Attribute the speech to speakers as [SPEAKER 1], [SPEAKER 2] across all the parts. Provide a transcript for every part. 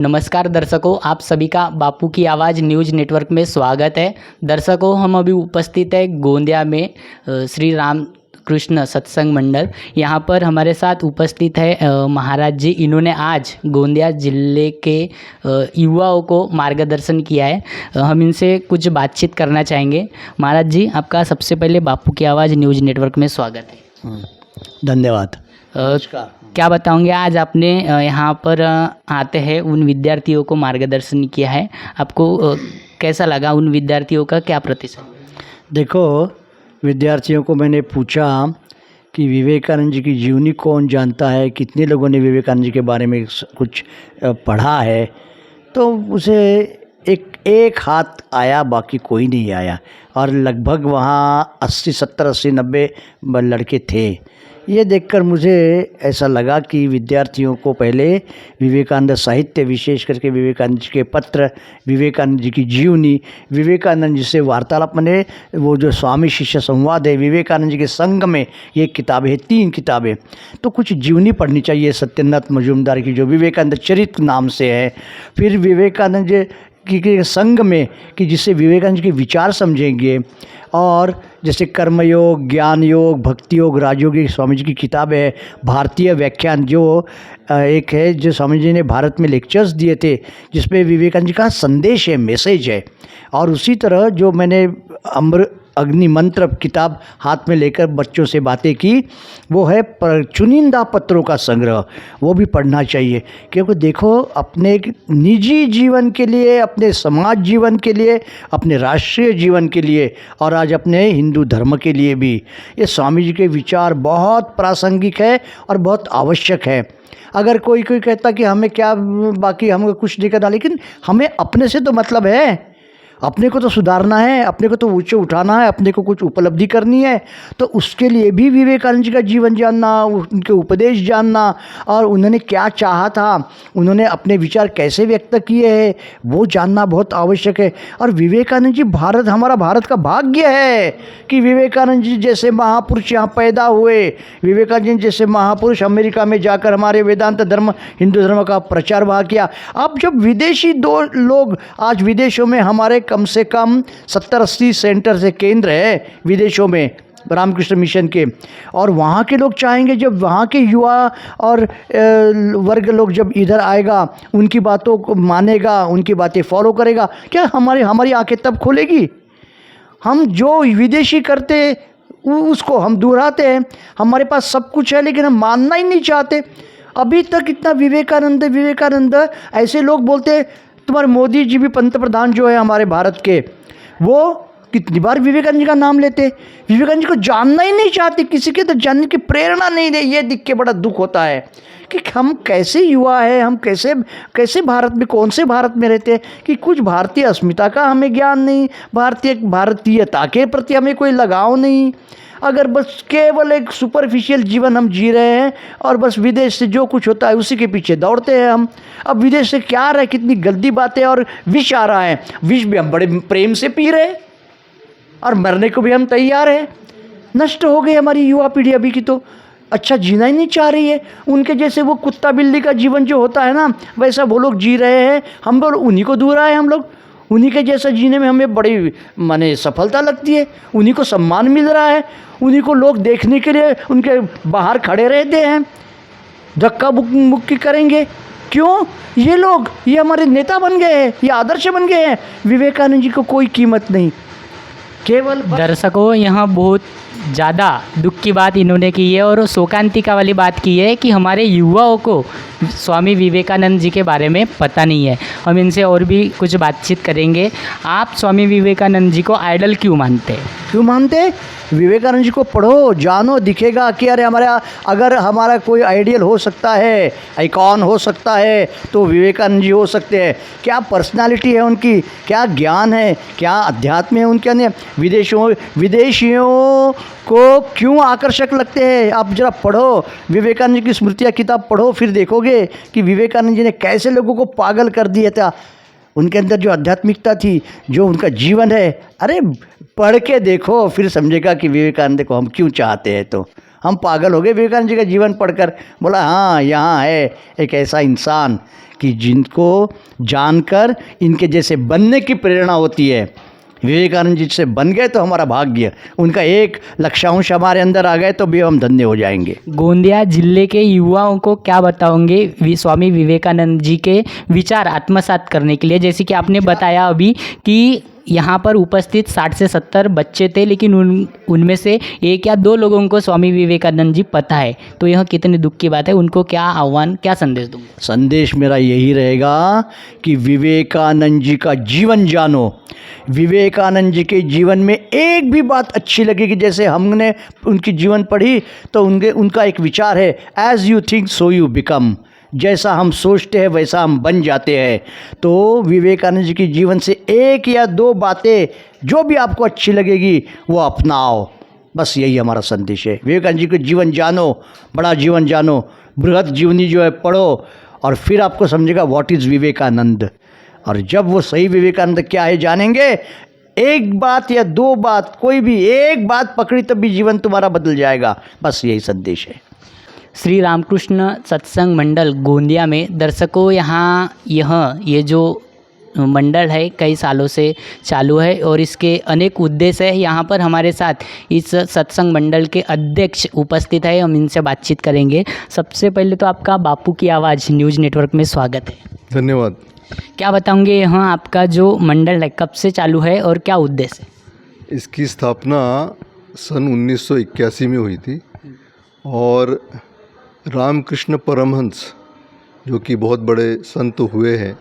[SPEAKER 1] नमस्कार दर्शकों, आप सभी का बापू की आवाज़ न्यूज़ नेटवर्क में स्वागत है। दर्शकों, हम अभी उपस्थित है गोंदिया में श्री राम कृष्ण सत्संग मंडल। यहाँ पर हमारे साथ उपस्थित है महाराज जी। इन्होंने आज गोंदिया जिले के युवाओं को मार्गदर्शन किया है। हम इनसे कुछ बातचीत करना चाहेंगे। महाराज जी, आपका सबसे पहले बापू की आवाज़ न्यूज़ नेटवर्क में स्वागत है।
[SPEAKER 2] धन्यवाद।
[SPEAKER 1] क्या बताओगे, आज आपने यहाँ पर आते हैं उन विद्यार्थियों को मार्गदर्शन किया है, आपको कैसा लगा? उन विद्यार्थियों का क्या प्रतिशत?
[SPEAKER 2] देखो, विद्यार्थियों को मैंने पूछा कि विवेकानंद जी की जीवनी कौन जानता है, कितने लोगों ने विवेकानंद जी के बारे में कुछ पढ़ा है, तो उसे एक हाथ आया, बाकी कोई नहीं आया। और लगभग वहाँ 80 70 80 90 लड़के थे। ये देखकर मुझे ऐसा लगा कि विद्यार्थियों को पहले विवेकानंद साहित्य, विशेष करके विवेकानंद जी के पत्र, विवेकानंद जी की जीवनी, विवेकानंद जी से वार्तालाप, मैंने वो जो स्वामी शिष्य संवाद है, विवेकानंद जी के संग में ये किताबें हैं, 3 किताबें, तो कुछ जीवनी पढ़नी चाहिए सत्यनाथ मजूमदार की, जो विवेकानंद चरित्र नाम से है। फिर विवेकानंद जी के संग में कि जिससे विवेकानंद जी के विचार समझेंगे, और जैसे कर्मयोग, ज्ञान योग, भक्ति योग, राजयोग, स्वामी जी की किताब है। भारतीय व्याख्यान जो एक है, जो स्वामी जी ने भारत में लेक्चर्स दिए थे, जिसमें विवेकानंद जी का संदेश है, मैसेज है। और उसी तरह जो मैंने अग्नि मंत्र किताब हाथ में लेकर बच्चों से बातें की, वो है चुनिंदा पत्रों का संग्रह, वो भी पढ़ना चाहिए। क्योंकि देखो, अपने निजी जीवन के लिए, अपने समाज जीवन के लिए, अपने राष्ट्रीय जीवन के लिए, और आज अपने हिंदू धर्म के लिए भी ये स्वामी जी के विचार बहुत प्रासंगिक है और बहुत आवश्यक है। अगर कोई कहता कि हमें क्या, बाकी हमें कुछ नहीं करना, लेकिन हमें अपने से तो मतलब है, अपने को तो सुधारना है, अपने को तो ऊंचे उठाना है, अपने को कुछ उपलब्धि करनी है। तो उसके लिए भी विवेकानंद जी का जीवन जानना, उनके उपदेश जानना, और उन्होंने क्या चाहा था, उन्होंने अपने विचार कैसे व्यक्त किए हैं, वो जानना बहुत आवश्यक है। और विवेकानंद जी, हमारा भारत का भाग्य है कि विवेकानंद जी जैसे महापुरुष यहाँ पैदा हुए। विवेकानंद जी जैसे महापुरुष अमेरिका में जाकर हमारे वेदांत धर्म, हिंदू धर्म का प्रचार वहाँ किया। अब जब विदेशी 2 लोग, आज विदेशों में हमारे कम से कम 70 80 सेंटर से केंद्र है विदेशों में रामकृष्ण मिशन के, और वहाँ के लोग चाहेंगे, जब वहाँ के युवा और वर्ग लोग जब इधर आएगा, उनकी बातों को मानेगा, उनकी बातें फॉलो करेगा, क्या हमारी आंखें तब खोलेगी? हम जो विदेशी करते उसको हम दोहराते हैं। हमारे पास सब कुछ है, लेकिन हम मानना ही नहीं चाहते। अभी तक इतना विवेकानंद ऐसे लोग बोलते हैं। तुम्हारे मोदी जी भी पंतप्रधान जो है हमारे भारत के, वो कितनी बार विवेकानंद जी का नाम लेते, विवेकानंद जी को जानना ही नहीं चाहते, किसी के तो जानने की प्रेरणा नहीं दे। ये देख के बड़ा दुख होता है कि हम कैसे युवा है, हम कैसे भारत में, कौन से भारत में रहते हैं कि कुछ भारतीय अस्मिता का हमें ज्ञान नहीं, भारतीयता के प्रति हमें कोई लगाव नहीं। अगर बस केवल एक सुपरफिशियल जीवन हम जी रहे हैं, और बस विदेश से जो कुछ होता है उसी के पीछे दौड़ते हैं हम। अब विदेश से क्या आ रहा है, कितनी गंदी बातें और विष आ रहा है, विष भी हम बड़े प्रेम से पी रहे हैं, और मरने को भी हम तैयार हैं। नष्ट हो गई हमारी युवा पीढ़ी अभी की, तो अच्छा जीना ही नहीं चाह रही है। उनके जैसे वो कुत्ता बिल्ली का जीवन जो होता है ना, वैसा वो लोग जी रहे हैं। हम लोग उन्हीं को दूर आए, हम लोग उन्हीं के जैसा जीने में हमें बड़ी माने सफलता लगती है, उन्हीं को सम्मान मिल रहा है, उन्हीं को लोग देखने के लिए उनके बाहर खड़े रहते हैं, धक्का मुक्की करेंगे। क्यों? ये लोग, ये हमारे नेता बन गए हैं, ये आदर्श बन गए हैं। विवेकानंद जी को कोई कीमत नहीं। केवल
[SPEAKER 1] दर्शकों, यहाँ बहुत ज़्यादा दुख की बात इन्होंने की है, और शोकांतिका वाली बात की है कि हमारे युवाओं को स्वामी विवेकानंद जी के बारे में पता नहीं है। हम इनसे और भी कुछ बातचीत करेंगे। आप स्वामी विवेकानंद जी को आइडल क्यों मानते हैं?
[SPEAKER 2] क्यों मानते? विवेकानंद जी को पढ़ो, जानो, दिखेगा कि अरे अगर हमारा कोई आइडियल हो सकता है, आइकॉन हो सकता है, तो विवेकानंद जी हो सकते हैं। क्या पर्सनालिटी है उनकी, क्या ज्ञान है, क्या अध्यात्म है उनके अंदर। विदेशियों को क्यों आकर्षक लगते हैं? आप जरा पढ़ो, विवेकानंद जी की स्मृतियाँ किताब पढ़ो, फिर देखोगे कि विवेकानंद जी ने कैसे लोगों को पागल कर दिया था। उनके अंदर जो आध्यात्मिकता थी, जो उनका जीवन है, अरे पढ़ के देखो, फिर समझेगा कि विवेकानंद को हम क्यों चाहते हैं। तो हम पागल हो गए विवेकानंद जी का जीवन पढ़कर। बोला हाँ, यहाँ है एक ऐसा इंसान कि जिनको जानकर इनके जैसे बनने की प्रेरणा होती है। विवेकानंद जी से बन गए तो हमारा भाग्य, उनका एक लक्षांश हमारे अंदर आ गए तो भी हम धन्य हो जाएंगे।
[SPEAKER 1] गोंदिया जिले के युवाओं को क्या बताओगे स्वामी विवेकानंद जी के विचार आत्मसात करने के लिए? जैसे कि आपने बताया अभी कि यहाँ पर उपस्थित 60 से 70 बच्चे थे, लेकिन उनमें से 1 या 2 लोगों को स्वामी विवेकानंद जी पता है, तो यह कितने दुख की बात है। उनको क्या आह्वान, क्या संदेश दूँगा?
[SPEAKER 2] संदेश मेरा यही रहेगा कि विवेकानंद जी का जीवन जानो। विवेकानंद जी के जीवन में एक भी बात अच्छी लगेगी, जैसे हमने उनकी जीवन पढ़ी तो उनका एक विचार है, as you think so you become. जैसा हम सोचते हैं वैसा हम बन जाते हैं। तो विवेकानंद जी के जीवन से 1 या 2 बातें जो भी आपको अच्छी लगेगी वो अपनाओ। बस यही हमारा संदेश है। विवेकानंद जी का जीवन जानो, बड़ा जीवन जानो, बृहद जीवनी जो है पढ़ो, और फिर आपको समझेगा व्हाट इज़ विवेकानंद। और जब वो सही विवेकानंद क्या है जानेंगे, 1 बात या 2 बात, कोई भी 1 बात पकड़ी तब भी जीवन तुम्हारा बदल जाएगा। बस यही संदेश है।
[SPEAKER 1] श्री रामकृष्ण सत्संग मंडल गोंदिया में दर्शकों, यहाँ ये जो मंडल है कई सालों से चालू है और इसके अनेक उद्देश्य है। यहाँ पर हमारे साथ इस सत्संग मंडल के अध्यक्ष उपस्थित है, हम इनसे बातचीत करेंगे। सबसे पहले तो आपका बापू की आवाज़ न्यूज़ नेटवर्क में स्वागत है।
[SPEAKER 3] धन्यवाद।
[SPEAKER 1] क्या बताओगे यहाँ आपका जो मंडल है कब से चालू है और क्या उद्देश्य है?
[SPEAKER 3] इसकी स्थापना सन 1981 में हुई थी और रामकृष्ण परमहंस जो कि बहुत बड़े संत हुए हैं,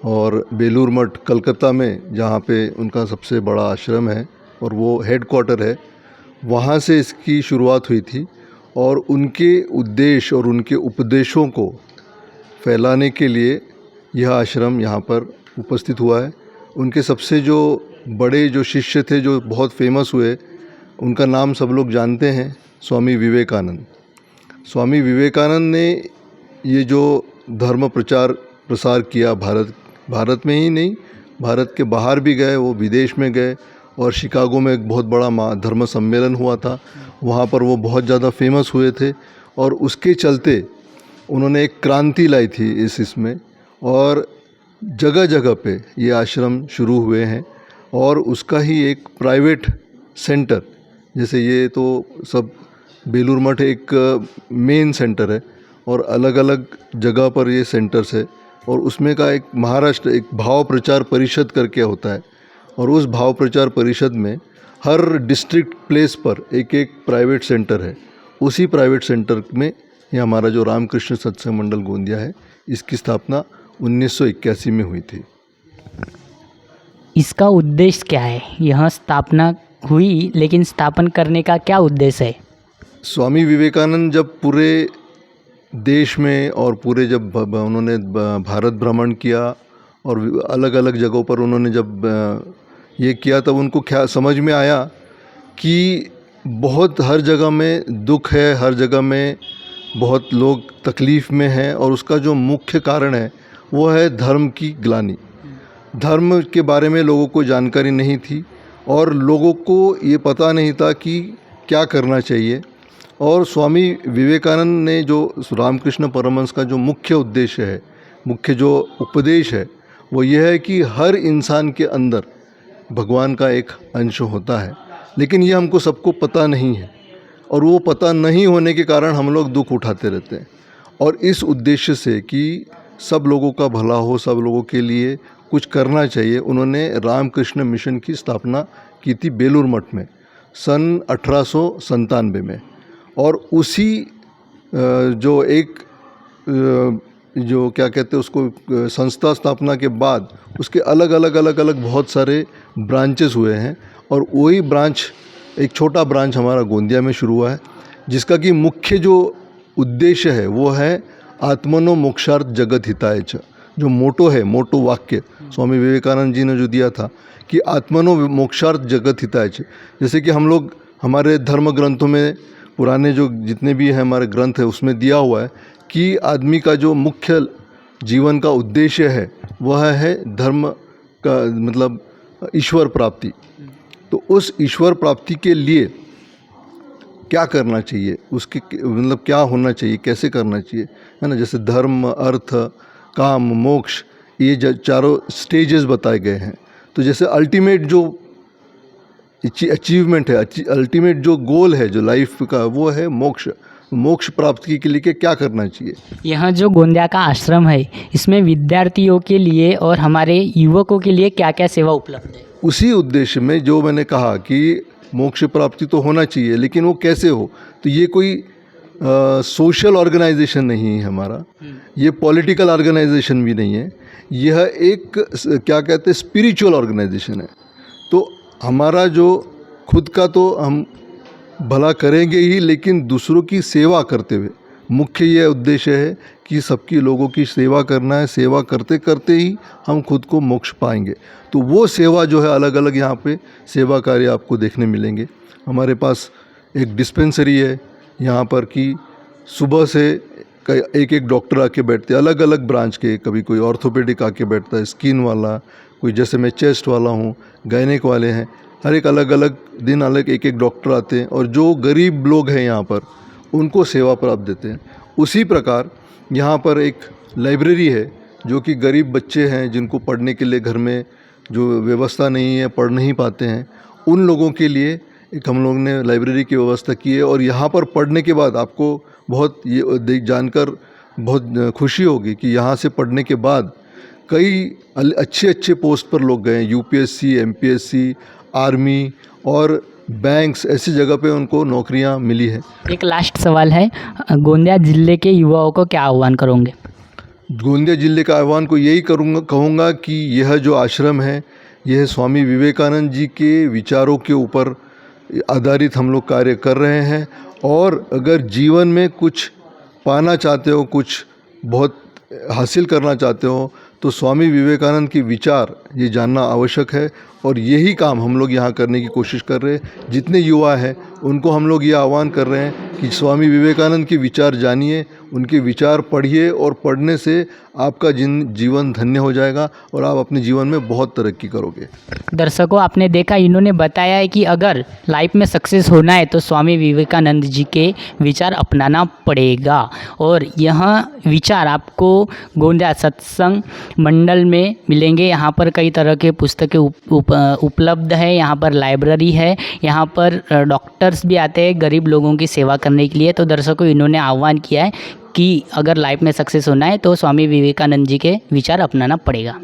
[SPEAKER 3] और बेलूर मठ कलकत्ता में जहाँ पे उनका सबसे बड़ा आश्रम है और वो हेडक्वार्टर है, वहाँ से इसकी शुरुआत हुई थी। और उनके उद्देश्य और उनके उपदेशों को फैलाने के लिए यह आश्रम यहाँ पर उपस्थित हुआ है। उनके सबसे जो बड़े जो शिष्य थे, जो बहुत फेमस हुए, उनका नाम सब लोग जानते हैं, स्वामी विवेकानंद। स्वामी विवेकानंद ने ये जो धर्म प्रचार प्रसार किया, भारत में ही नहीं, भारत के बाहर भी गए, वो विदेश में गए, और शिकागो में एक बहुत बड़ा धर्म सम्मेलन हुआ था, वहाँ पर वो बहुत ज़्यादा फेमस हुए थे। और उसके चलते उन्होंने एक क्रांति लाई थी इसमें, और जगह जगह पे ये आश्रम शुरू हुए हैं। और उसका ही एक प्राइवेट सेंटर, जैसे ये तो सब बेलूर मठ एक मेन सेंटर है और अलग अलग जगह पर ये सेंटर्स है, और उसमें का एक महाराष्ट्र एक भाव प्रचार परिषद करके होता है, और उस भाव प्रचार परिषद में हर डिस्ट्रिक्ट प्लेस पर एक एक प्राइवेट सेंटर है। उसी प्राइवेट सेंटर में ये हमारा जो रामकृष्ण सत्संग मंडल गोंदिया है, इसकी स्थापना 1981 में हुई थी।
[SPEAKER 1] इसका उद्देश्य क्या है? यह स्थापना हुई, लेकिन स्थापन करने का क्या उद्देश्य है?
[SPEAKER 3] स्वामी विवेकानंद जब पूरे देश में और पूरे जब उन्होंने भारत भ्रमण किया और अलग अलग जगहों पर उन्होंने जब ये किया, तब उनको क्या समझ में आया कि बहुत हर जगह में दुख है, हर जगह में बहुत लोग तकलीफ़ में हैं, और उसका जो मुख्य कारण है वो है धर्म की ग्लानि। धर्म के बारे में लोगों को जानकारी नहीं थी और लोगों को ये पता नहीं था कि क्या करना चाहिए। और स्वामी विवेकानंद ने जो रामकृष्ण परमहंस का जो मुख्य उद्देश्य है, मुख्य जो उपदेश है, वो ये है कि हर इंसान के अंदर भगवान का एक अंश होता है, लेकिन ये हमको सबको पता नहीं है, और वो पता नहीं होने के कारण हम लोग दुख उठाते रहते हैं। और इस उद्देश्य से कि सब लोगों का भला हो, सब लोगों के लिए कुछ करना चाहिए, उन्होंने रामकृष्ण मिशन की स्थापना की थी बेलूर मठ में सन 1897 में। और उसी जो एक जो क्या कहते हैं उसको संस्था स्थापना के बाद उसके अलग अलग बहुत सारे ब्रांचेस हुए हैं, और वही ब्रांच एक छोटा ब्रांच हमारा गोंदिया में शुरू हुआ है, जिसका कि मुख्य जो उद्देश्य है वो है आत्मनो मोक्षार्थ जगत हिताय च। जो मोटो है, मोटो वाक्य स्वामी विवेकानंद जी ने जो दिया था कि आत्मनो मोक्षार्थ जगत हिताय च। जैसे कि हम लोग हमारे धर्म ग्रंथों में पुराने जो जितने भी हैं हमारे ग्रंथ है, उसमें दिया हुआ है कि आदमी का जो मुख्य जीवन का उद्देश्य है वह है धर्म का मतलब ईश्वर प्राप्ति। तो उस ईश्वर प्राप्ति के लिए क्या करना चाहिए, उसके मतलब क्या होना चाहिए, कैसे करना चाहिए, है ना। जैसे धर्म, अर्थ, काम, मोक्ष, ये चारों स्टेजेस बताए गए हैं। तो जैसे अल्टीमेट जो अचीवमेंट है, अल्टीमेट जो गोल है जो लाइफ का, वो है मोक्ष। मोक्ष प्राप्ति के लिए क्या करना चाहिए।
[SPEAKER 1] यह जो गोंदिया का आश्रम है, इसमें विद्यार्थियों के लिए और हमारे युवकों के लिए क्या क्या सेवा उपलब्ध है?
[SPEAKER 3] उसी उद्देश्य में जो मैंने कहा कि मोक्ष प्राप्ति तो होना चाहिए, लेकिन वो कैसे हो। तो ये कोई सोशल ऑर्गेनाइजेशन नहीं है हमारा, ये पॉलिटिकल ऑर्गेनाइजेशन भी नहीं है, यह एक क्या कहते हैं स्पिरिचुअल ऑर्गेनाइजेशन है। तो हमारा जो खुद का तो हम भला करेंगे ही, लेकिन दूसरों की सेवा करते हुए, मुख्य यह उद्देश्य है कि सबकी लोगों की सेवा करना है। सेवा करते करते ही हम खुद को मोक्ष पाएंगे। तो वो सेवा जो है अलग अलग यहाँ पे सेवा कार्य आपको देखने मिलेंगे। हमारे पास एक डिस्पेंसरी है यहाँ पर कि सुबह से एक एक डॉक्टर आके बैठते हैं, अलग अलग ब्रांच के। कभी कोई ऑर्थोपेडिक आके बैठता है, स्किन वाला, कोई जैसे मैं चेस्ट वाला हूँ, गायनेक वाले हैं। हर एक अलग अलग दिन अलग एक एक डॉक्टर आते हैं और जो गरीब लोग हैं यहाँ पर उनको सेवा प्राप्त देते हैं। उसी प्रकार यहाँ पर एक लाइब्रेरी है जो कि गरीब बच्चे हैं जिनको पढ़ने के लिए घर में जो व्यवस्था नहीं है, पढ़ नहीं पाते हैं, उन लोगों के लिए एक हम लोग ने लाइब्रेरी की व्यवस्था की है। और यहाँ पर पढ़ने के बाद आपको बहुत ये जानकर बहुत खुशी होगी कि यहाँ से पढ़ने के बाद कई अच्छे अच्छे पोस्ट पर लोग गए हैं। यूपीएससी, एमपीएससी, आर्मी और बैंक्स, ऐसी जगह पे उनको नौकरियां मिली है।
[SPEAKER 1] एक लास्ट सवाल है, गोंदिया जिले के युवाओं को क्या आह्वान करोगे?
[SPEAKER 3] गोंदिया जिले का आह्वान को यही कहूँगा कि यह जो आश्रम है, यह स्वामी विवेकानंद जी के विचारों के ऊपर आधारित हम लोग कार्य कर रहे हैं। और अगर जीवन में कुछ पाना चाहते हो, कुछ बहुत हासिल करना चाहते हो, तो स्वामी विवेकानंद के विचार ये जानना आवश्यक है। और यही काम हम लोग यहाँ करने की कोशिश कर रहे हैं। जितने युवा हैं उनको हम लोग ये आह्वान कर रहे हैं कि स्वामी विवेकानंद के विचार जानिए, उनके विचार पढ़िए, और पढ़ने से आपका जीवन धन्य हो जाएगा और आप अपने जीवन में बहुत तरक्की करोगे।
[SPEAKER 1] दर्शकों, आपने देखा, इन्होंने बताया है कि अगर लाइफ में सक्सेस होना है तो स्वामी विवेकानंद जी के विचार अपनाना पड़ेगा। और यह विचार आपको गोंदिया सत्संग मंडल में मिलेंगे। यहाँ पर कई तरह के पुस्तकें उपलब्ध है, यहाँ पर लाइब्रेरी है, यहाँ पर डॉक्टर्स भी आते हैं गरीब लोगों की सेवा करने के लिए। तो दर्शकों, इन्होंने आह्वान किया है कि अगर लाइफ में सक्सेस होना है तो स्वामी विवेकानंद जी के विचार अपनाना पड़ेगा।